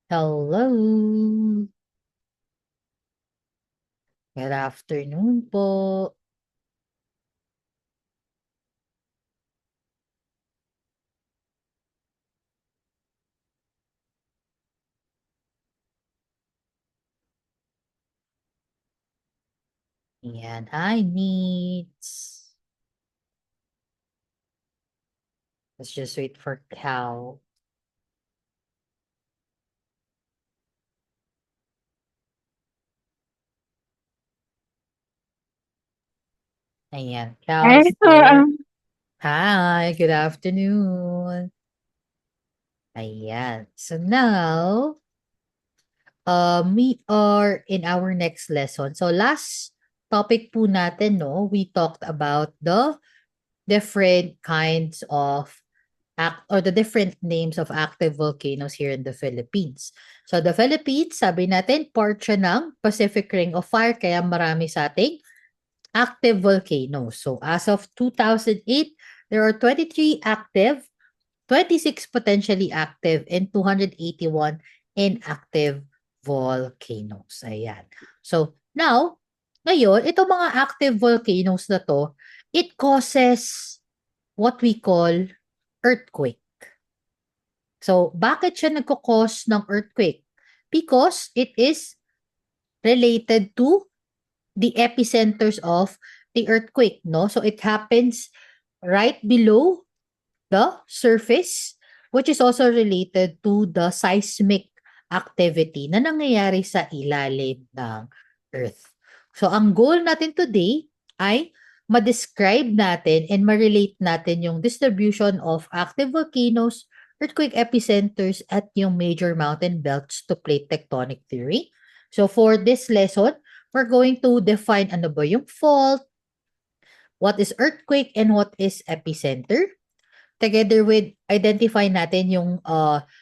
Hello. Good afternoon po. Ayan. Hi, Neats. Let's just wait for Cal. Ayan. Cal is Eto, here. Hi, good afternoon. Ayan. So now, we are in our next lesson. So last topic po natin, no, we talked about the different kinds of or the different names of active volcanoes here in the Philippines. So the Philippines, sabi natin, part siya ng Pacific Ring of Fire kaya marami sa ating active volcanoes. So as of 2008, there are 23 active, 26 potentially active, and 281 inactive volcanoes. Ayan. So now, ngayon, itong mga active volcanoes na to, it causes what we call earthquake. So, bakit siya nagko-cause ng earthquake? Because it is related to the epicenters of the earthquake, no? So, it happens right below the surface, which is also related to the seismic activity na nangyayari sa ilalim ng Earth. So, ang goal natin today ay ma-describe natin and ma-relate natin yung distribution of active volcanoes, earthquake epicenters, at yung major mountain belts to plate tectonic theory. So, for this lesson, we're going to define ano ba yung fault, what is earthquake, and what is epicenter. Together with identify natin yung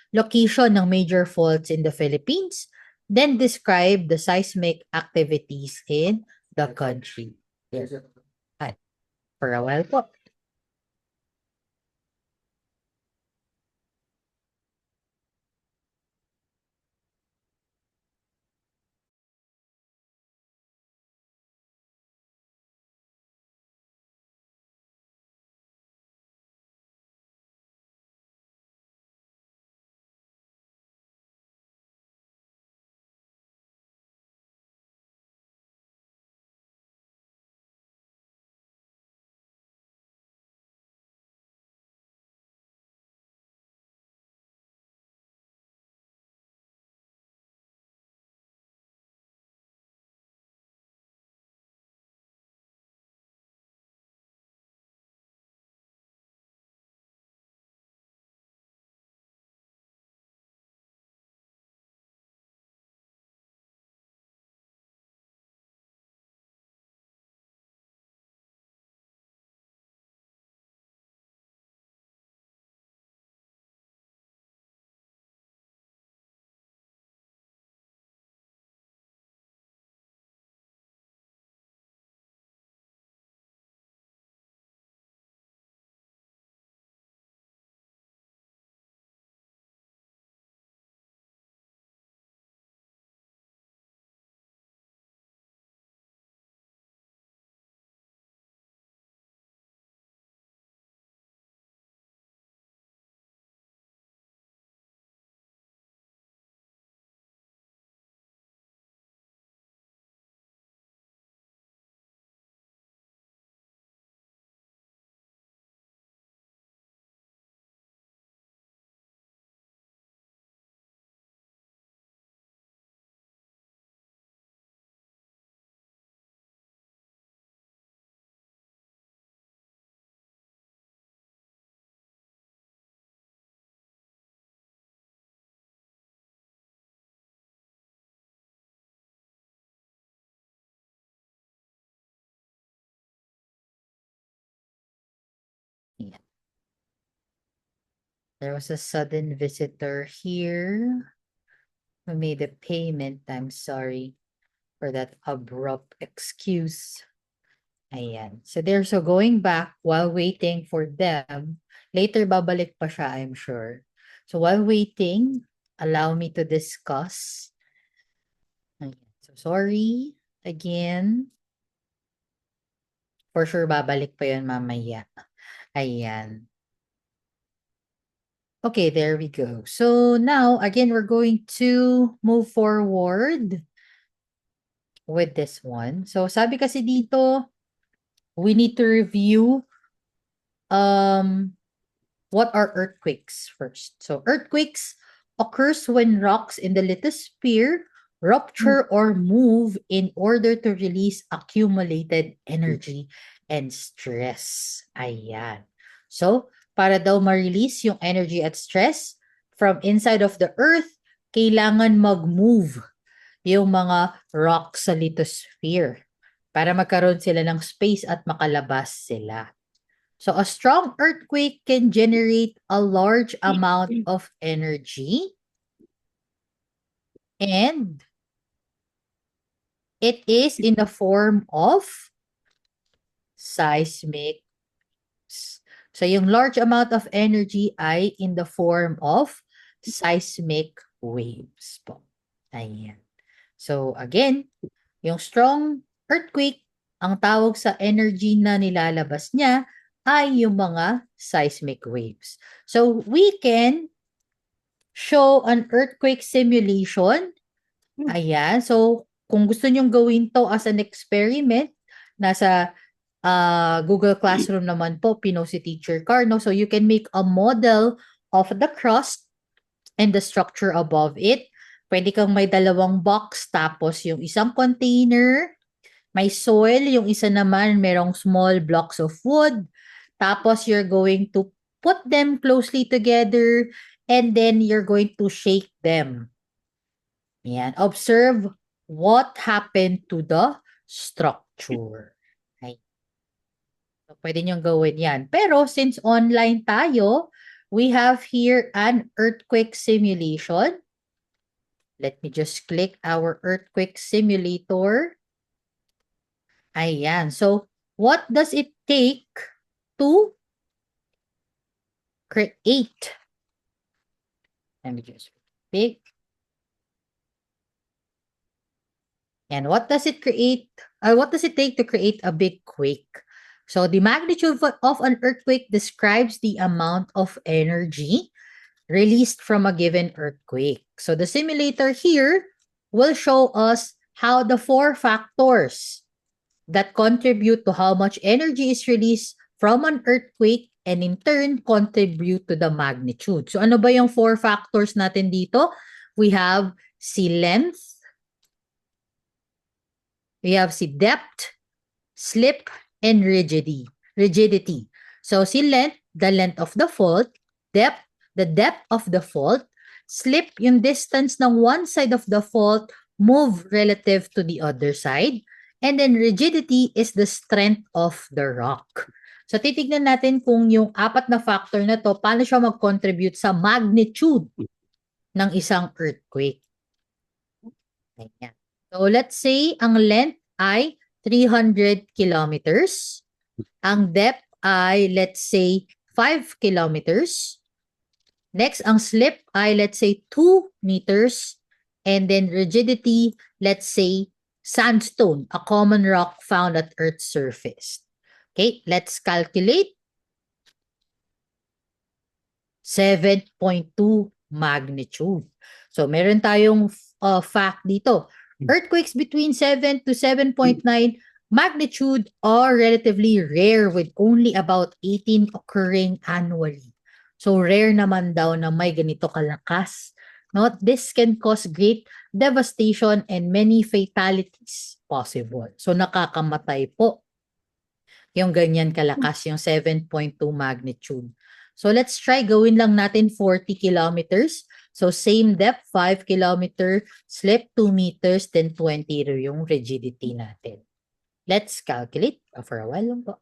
location ng major faults in the Philippines, then describe the seismic activities in the country. Yes. Hi. For a while po. Yeah. There was a sudden visitor here who made a payment. I'm sorry for that abrupt excuse. Ayan. So they're so going back while waiting for them. Later babalik pa siya, I'm sure. So while waiting, allow me to discuss. Ayan. So, sorry again. For sure, babalik pa yun mamaya. Ayan. Okay, there we go. So now, again, we're going to move forward with this one. So sabi kasi dito, we need to review what are earthquakes first. So earthquakes occurs when rocks in the lithosphere rupture or move in order to release accumulated energy and stress. Ayan. So, para daw ma-release yung energy at stress from inside of the earth, kailangan mag-move yung mga rocks sa lithosphere para magkaroon sila ng space at makalabas sila. So a strong earthquake can generate a large amount of energy and it is in the form of seismic. So yung large amount of energy ay in the form of seismic waves po. Ayan. So again, yung strong earthquake, ang tawag sa energy na nilalabas niya ay yung mga seismic waves. So we can show an earthquake simulation. Ayan. So kung gusto nyong gawin to as an experiment, nasa Google Classroom naman po, pinost si Teacher Carno. So you can make a model of the crust and the structure above it. Pwede kang may dalawang box, tapos yung isang container, may soil, yung isa naman merong small blocks of wood. Tapos you're going to put them closely together and then you're going to shake them. Yan. Observe what happened to the structure. Okay. So, pwede niyong gawin yan. Pero since online tayo, we have here an earthquake simulation. Let me just click our earthquake simulator. Ayan. So, what does it take to create? Let me just pick. And what does it create? What does it take to create a big quake? So, the magnitude of an earthquake describes the amount of energy released from a given earthquake. So, the simulator here will show us how the four factors that contribute to how much energy is released from an earthquake and in turn contribute to the magnitude. So ano ba yung four factors natin dito? We have si length, we have si depth, slip, and rigidity. So si length, the length of the fault, depth, the depth of the fault, slip, yung distance ng one side of the fault move relative to the other side, and then rigidity is the strength of the rock. So titignan natin kung yung apat na factor na to, paano siya mag-contribute sa magnitude ng isang earthquake. Ayan. So let's say ang length ay 300 kilometers. Ang depth ay let's say 5 kilometers. Next, ang slip ay let's say 2 meters. And then rigidity, let's say sandstone, a common rock found at Earth's surface. Okay, let's calculate. 7.2 magnitude. So meron tayong fact dito. Earthquakes between 7 to 7.9 magnitude are relatively rare with only about 18 occurring annually. So rare naman daw na may ganito kalakas. No? This can cause great devastation and many fatalities possible. So nakakamatay po yung ganyan kalakas, yung 7.2 magnitude. So let's try gawin lang natin 40 kilometers. So same depth, 5 kilometer, slip 2 meters, then 20 yung rigidity natin. Let's calculate. For a while lang po.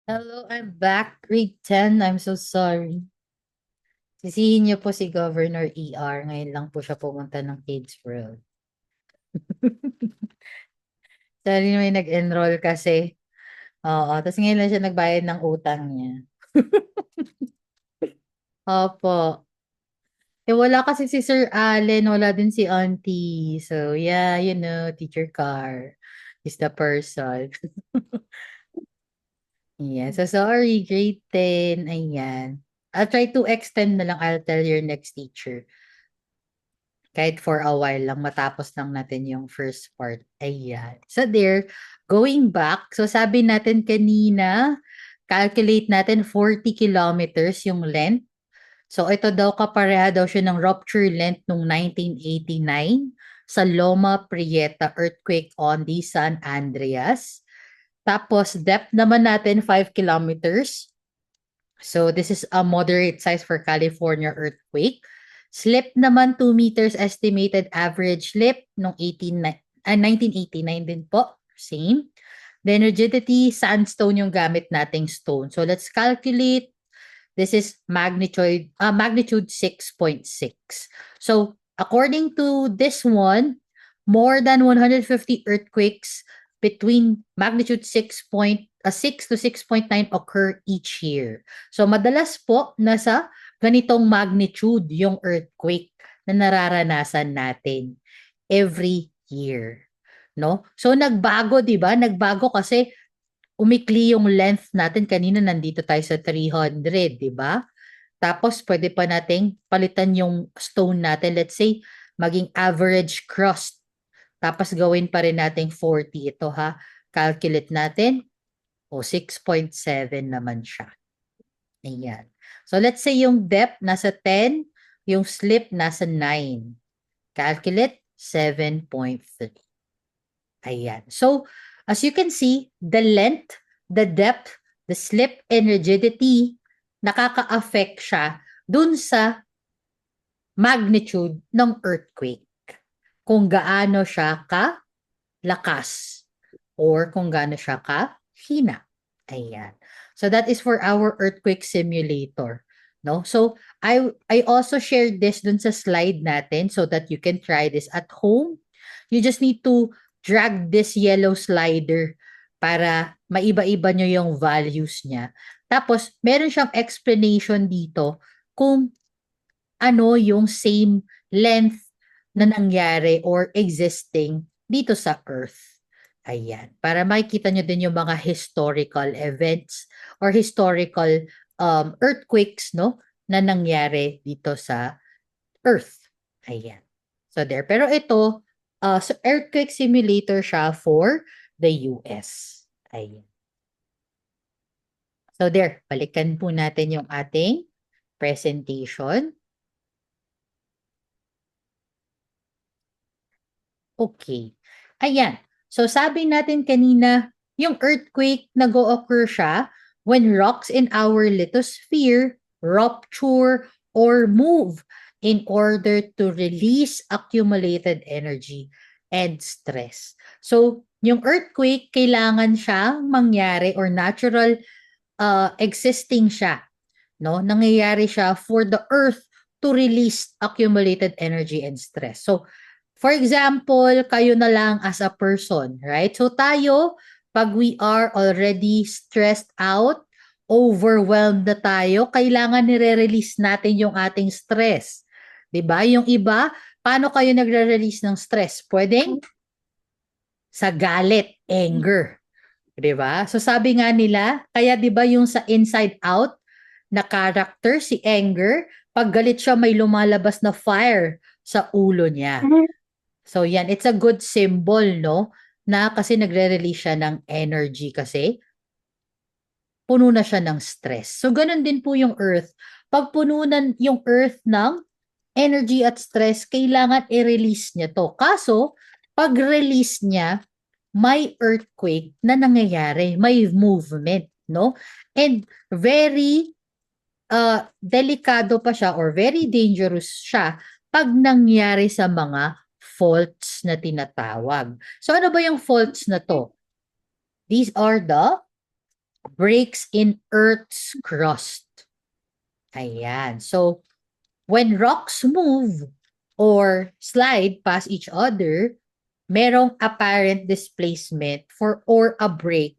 Hello, I'm back. Grade 10. I'm so sorry. Sisihin niyo po si Governor ER. Ngayon lang po siya pumunta ng Kids World. Sorry, may nag-enroll kasi. Oo, tapos ngayon lang siya nagbayad ng utang niya. Opo. Eh, wala kasi si Sir Allen, wala din si Auntie. So, yeah, Teacher Carr is the person. Yeah, so sorry, grade 10. Ayan. I'll try to extend na lang. I'll tell your next teacher. Kahit for a while lang, matapos lang natin yung first part. Ayan. So there, going back, so sabi natin kanina, calculate natin 40 kilometers yung length. So ito daw kapareha daw siya ng rupture length nung 1989 sa Loma Prieta earthquake on the San Andreas. Tapos depth naman natin 5 kilometers. So this is a moderate size for California earthquake. Slip naman 2 meters estimated average slip nung 1989 din po. Same. Then rigidity, sandstone yung gamit nating stone. So let's calculate. This is magnitude 6.6. So according to this one, more than 150 earthquakes between magnitude 6 to 6.9 occur each year. So madalas po nasa ganitong magnitude yung earthquake na nararanasan natin every year, no? So nagbago, 'di ba? Nagbago kasi umikli yung length natin. Kanina nandito tayo sa 300, 'di ba? Tapos pwede pa nating palitan yung stone natin. Let's say maging average crust. Tapos gawin pa rin nating 40 ito ha. Calculate natin. O 6.7 naman siya. Ayan. So let's say yung depth nasa 10, yung slip nasa 9. Calculate 7.3. Ayan. So as you can see, the length, the depth, the slip, and rigidity, nakaka-affect siya dun sa magnitude ng earthquake. Kung gaano siya ka-lakas or kung gaano siya ka-hina. Ayan. So that is for our earthquake simulator. No? So I also shared this dun sa slide natin so that you can try this at home. You just need to drag this yellow slider para maiba-iba nyo yung values niya. Tapos, meron siyang explanation dito kung ano yung same length na nangyari or existing dito sa Earth. Ayan. Para makikita nyo din yung mga historical events or historical earthquakes, no, na nangyari dito sa Earth. Ayan. So there. Pero ito, so earthquake simulator siya for the US. Ayan. So there, balikan po natin yung ating presentation. Okay. Ayan. So sabi natin kanina, yung earthquake nag-o-occur siya when rocks in our lithosphere rupture or move in order to release accumulated energy and stress. So, yung earthquake, kailangan siya mangyari or natural existing siya. No? Nangyayari siya for the earth to release accumulated energy and stress. So, for example, kayo na lang as a person, right? So tayo, pag we are already stressed out, overwhelmed na tayo, kailangan nire-release natin yung ating stress. 'Di ba? Yung iba, paano kayo nagre-release ng stress? Pwedeng sa galit, anger. 'Di ba? So sabi nga nila, kaya 'di ba yung sa Inside Out na character si Anger, pag galit siya may lumalabas na fire sa ulo niya. So yan, it's a good symbol, no? Na kasi nagre-release siya ng energy kasi puno na siya ng stress. So ganun din po yung earth. Pag puno na yung earth ng energy at stress, kailangan i-release niya to. Kaso, pag release niya, may earthquake na nangyayari, may movement, no? And very delikado pa siya or very dangerous siya pag nangyari sa mga faults na tinatawag. So ano ba yung faults na to? These are the breaks in Earth's crust. Ayan. So, when rocks move or slide past each other, merong apparent displacement or a break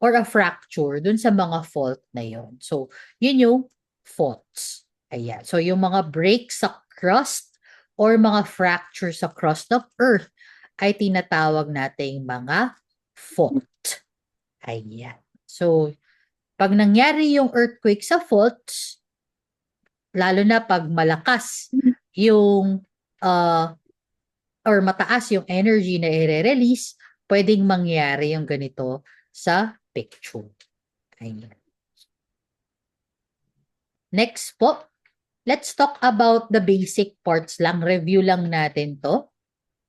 or a fracture dun sa mga fault na yon. So, yun yung faults. Ayan. So, yung mga breaks sa crust or mga fractures sa crust of Earth ay tinatawag nating mga fault. Ayan. So, pag nangyari yung earthquake sa faults, lalo na pag malakas yung or mataas yung energy na i-release, pwedeng mangyari yung ganito sa picture. Ayan. Next po, let's talk about the basic parts lang. Review lang natin to.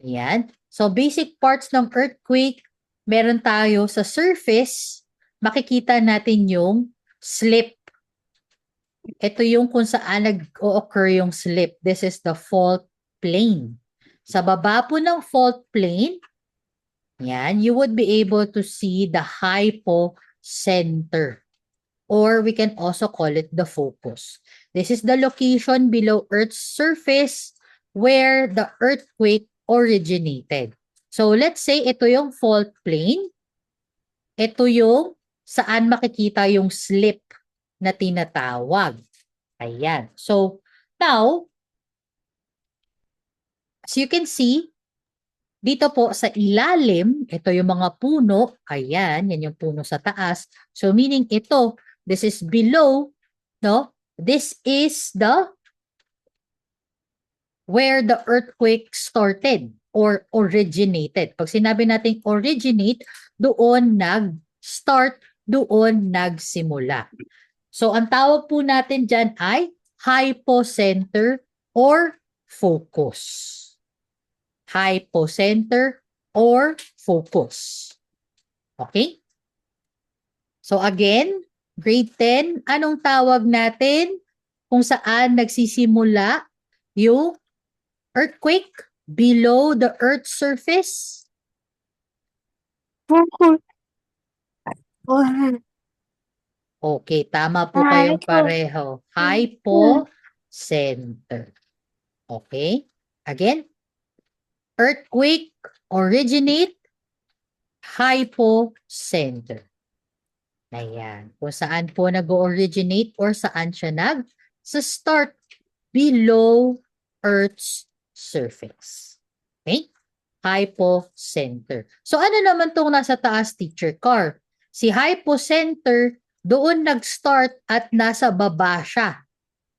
Ayan. So, basic parts ng earthquake, meron tayo sa surface, makikita natin yung slip. Ito yung kung saan nag-occur yung slip. This is the fault plane. Sa baba po ng fault plane, yan, you would be able to see the hypocenter. Or we can also call it the focus. This is the location below Earth's surface where the earthquake originated. So let's say ito yung fault plane. Ito yung saan makikita yung slip na tinatawag. Ayan. So now, as you can see, dito po sa ilalim, ito yung mga puno. Ayan, yan yung puno sa taas. So meaning ito, this is below, no? This is where the earthquake started or originated. Pag sinabi natin originate, doon nag-start, doon nagsimula. So ang tawag po natin dyan ay hypocenter or focus. Hypocenter or focus. Okay? So again, grade 10, anong tawag natin kung saan nagsisimula yung earthquake below the Earth's surface? Focus. Okay, tama po kayong pareho. Hypocenter. Okay? Again, earthquake originate hypocenter. Ayan. Kung saan po nag-originate or saan siya sa-start below Earth's surface. Okay? Hypocenter. So ano naman tong nasa taas, Teacher Carr? Si hypocenter, doon nag-start at nasa baba siya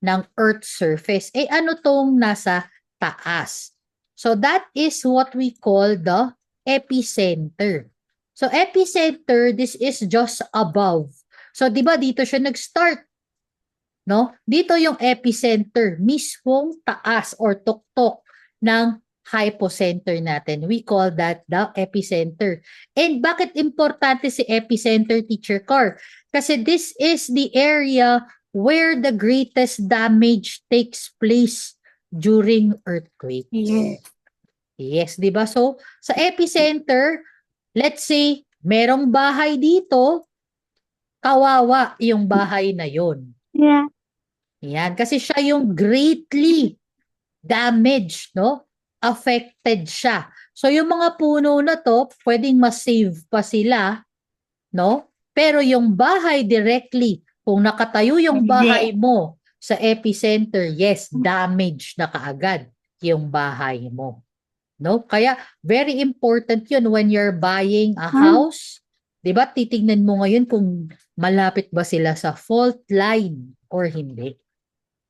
ng Earth's surface. Eh ano tong nasa taas? So that is what we call the epicenter. So epicenter, this is just above. So 'di ba dito siya nag-start? No? Dito yung epicenter, mismong taas or tuktok ng hypocenter natin. We call that the epicenter. And bakit importante si epicenter, Teacher Carr? Kasi this is the area where the greatest damage takes place during earthquakes. Yes. Yes, di ba? So, sa epicenter, let's say, merong bahay dito, kawawa yung bahay na yon. Yeah. Yan, kasi siya yung greatly damaged, no? Affected siya. So, yung mga puno na to, pwedeng ma-save pa sila, no? Pero yung bahay directly, kung nakatayo yung bahay mo sa epicenter, yes, damage na kaagad yung bahay mo. No? Kaya very important 'yun when you're buying a house. 'Di ba? Titingnan mo ngayon kung malapit ba sila sa fault line or hindi.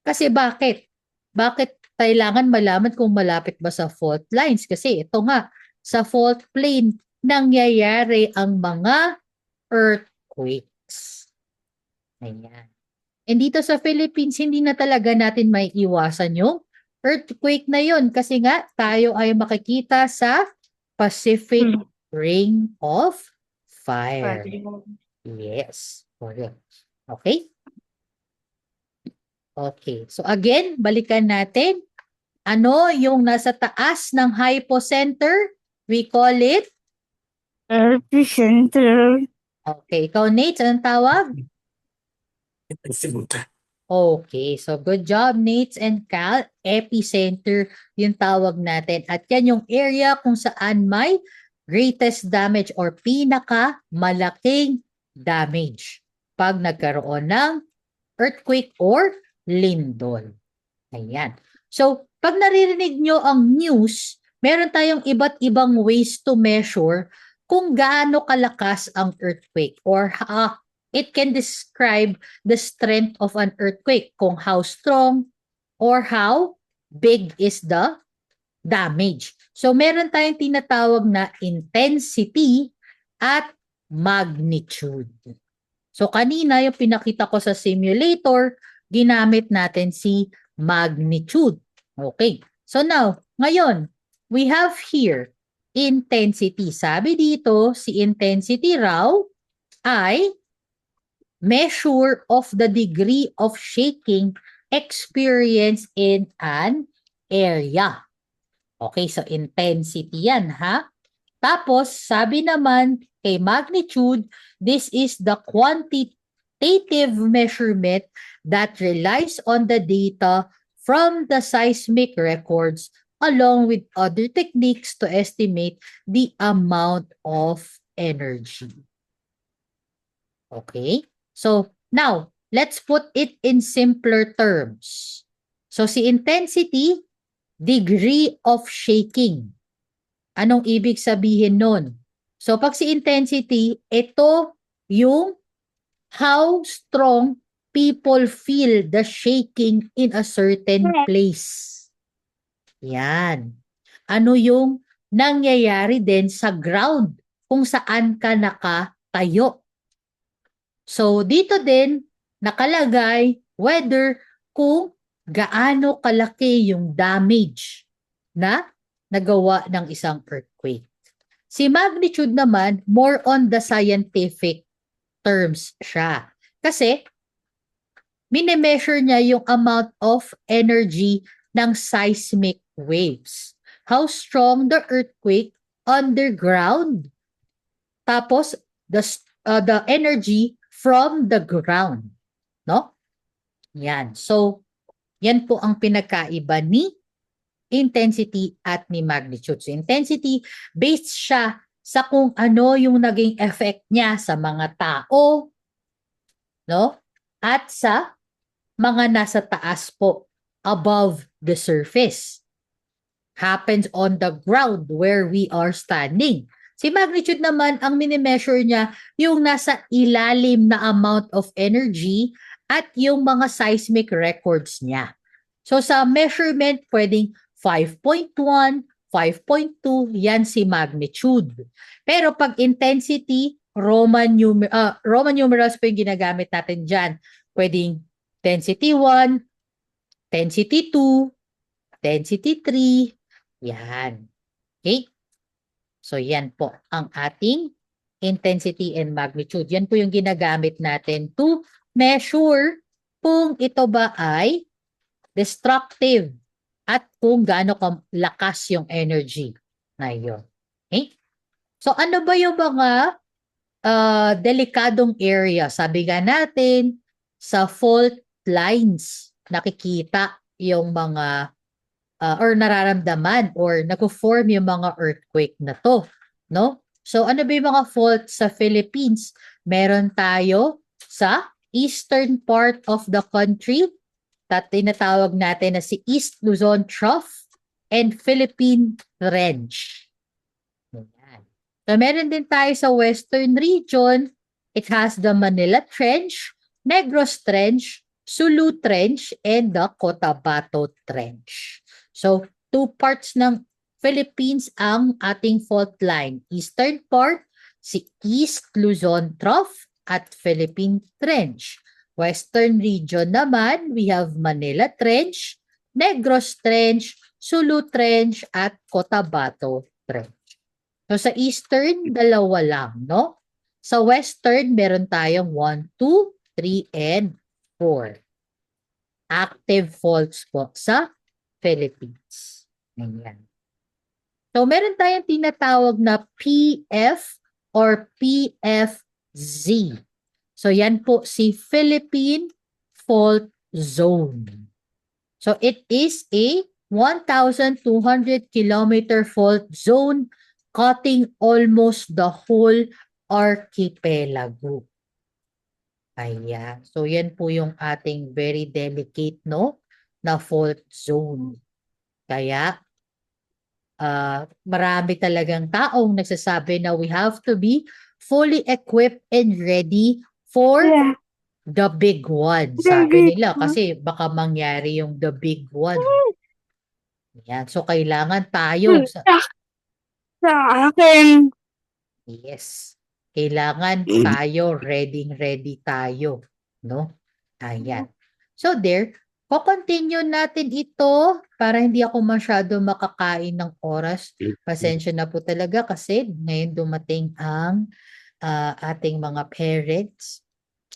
Kasi bakit? Bakit kailangan malaman kung malapit ba sa fault lines? Kasi ito nga, sa fault plane nangyayari ang mga earthquakes. Ayan. And dito sa Philippines, hindi na talaga natin may iwasan yung earthquake na yun kasi nga tayo ay makikita sa Pacific Ring of Fire. Yes. Okay? Okay. So again, balikan natin. Ano yung nasa taas ng hypocenter? We call it Epicenter. Okay, ikaw Nate, anong tawag? Okay, so good job Nate and Cal. Epicenter yung tawag natin. At yan yung area kung saan may greatest damage or pinaka malaking damage pag nagkaroon ng earthquake or lindol. Ayan. So, pag naririnig nyo ang news, meron tayong iba't ibang ways to measure kung gaano kalakas ang earthquake or it can describe the strength of an earthquake, kung how strong or how big is the damage. So, meron tayong tinatawag na intensity at magnitude. So, kanina yung pinakita ko sa simulator, ginamit natin si magnitude. Okay. So now, ngayon, we have here intensity. Sabi dito, si intensity raw ay measure of the degree of shaking experienced in an area. Okay, so intensity yan ha. Tapos, sabi naman kay magnitude, this is the quantitative measurement that relies on the data from the seismic records along with other techniques to estimate the amount of energy. Okay? So, now, let's put it in simpler terms. So, si intensity, degree of shaking. Anong ibig sabihin nun? So, pag si intensity, ito yung how strong people feel the shaking in a certain place. Yan. Ano yung nangyayari din sa ground kung saan ka nakatayo. So, dito din nakalagay whether kung gaano kalaki yung damage na nagawa ng isang earthquake. Si magnitude naman, more on the scientific terms siya. Kasi, minimeasure niya yung amount of energy ng seismic waves. How strong the earthquake underground. Tapos, the energy from the ground. No? Yan. So, yan po ang pinagkaiba ni intensity at ni magnitude. So, intensity, based siya sa kung ano yung naging effect niya sa mga tao, no? At sa mga nasa taas po, above the surface. Happens on the ground where we are standing. Si magnitude naman, ang minimeasure niya yung nasa ilalim na amount of energy at yung mga seismic records niya. So sa measurement, pwedeng 5.1, 5.2, yan si magnitude. Pero pag intensity, Roman numerals po yung ginagamit natin dyan. Pwedeng density 1, density 2, density 3, yan. Okay? So yan po ang ating intensity and magnitude. Yan po yung ginagamit natin to measure kung ito ba ay destructive at kung gaano lakas yung energy na yun. Okay? So ano ba yung mga delikadong area? Sabi nga natin, sa fault lines, nakikita yung mga or nararamdaman or nagko-form yung mga earthquake na to, no? So ano ba yung mga fault sa Philippines? Meron tayo sa eastern part of the country, tinatawag natin na si East Luzon Trough and Philippine Trench. Ayan. So meron din tayo sa western region, it has the Manila Trench, Negros Trench, Sulu Trench, and the Cotabato Trench. So, two parts ng Philippines ang ating fault line. Eastern part, si East Luzon Trough at Philippine Trench. Western region naman, we have Manila Trench, Negros Trench, Sulu Trench, at Cotabato Trench. So, sa Eastern, dalawa lang, no? Sa Western, meron tayong 1, 2, 3, and 4. Active faults po sa Philippines. Ayan. So, meron tayong tinatawag na PF or PFD. Z. So yan po si Philippine Fault Zone. So it is a 1,200 kilometer fault zone cutting almost the whole archipelago. Ayan. So yan po yung ating very delicate, no, na fault zone. Kaya marami talagang taong nagsasabi na we have to be fully equipped and ready for the big one. Sabi nila kasi baka mangyari yung the big one. Yan. So kailangan tayo Sa akin. yes. Kailangan tayo ready tayo, no? Ayan. So there, ko-continue natin ito para hindi ako masyado makakain ng oras. Pasensya na po talaga kasi ngayon dumating ang ating mga parents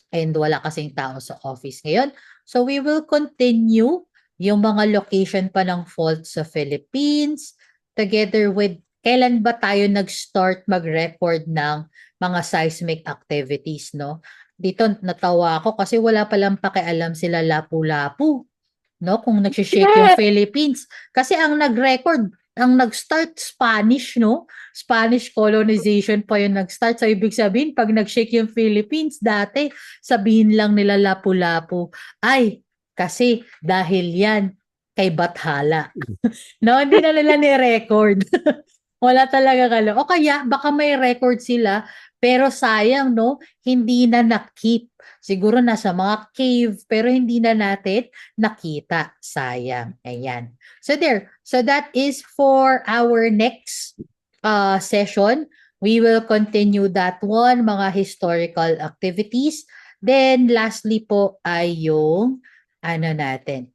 and wala kasing tao sa office ngayon. So we will continue yung mga location pa ng fault sa Philippines together with kailan ba tayo nag-start mag-record ng mga seismic activities, no? Dito natawa ako kasi wala palang pakialam sila Lapu-Lapu, no? Kung nag-shake yung Philippines. Kasi ang nag-record, ang nag-start Spanish, no? Spanish colonization pa yung nag-start. So, ibig sabihin, pag nag-shake yung Philippines, dati, sabihin lang nila Lapu-Lapu, ay, kasi dahil yan kay Bathala. No, hindi na nila ni-record. Wala talaga kalo. O kaya, baka may record sila, pero sayang, no? Hindi na na-keep. Siguro nasa mga cave, pero hindi na natin nakita. Sayang. Ayan. So there. So that is for our next session. We will continue that one, mga historical activities. Then lastly po ay yung ano natin.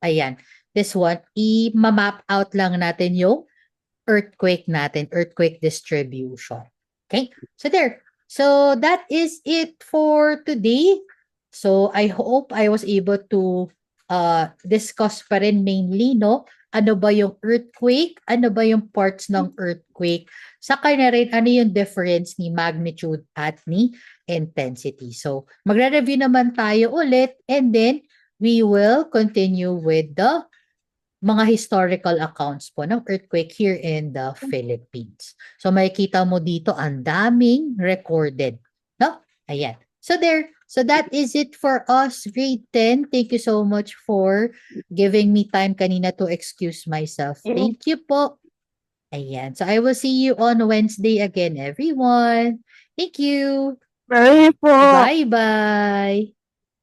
Ayan. This one, i-map out lang natin yung earthquake natin, earthquake distribution. Okay? So there. So that is it for today. So I hope I was able to discuss pa rin mainly, no? Ano ba yung earthquake? Ano ba yung parts ng earthquake? Saka na rin ano yung difference ni magnitude at ni intensity. So magre-review naman tayo ulit and then we will continue with the mga historical accounts po ng earthquake here in the Philippines. So makikita mo dito ang daming recorded, no? Ayan. So there, so that is it for us, grade 10. Thank you so much for giving me time kanina to excuse myself. Thank you po. Ayan. So I will see you on Wednesday again, everyone. Thank you. Bye po. Bye-bye.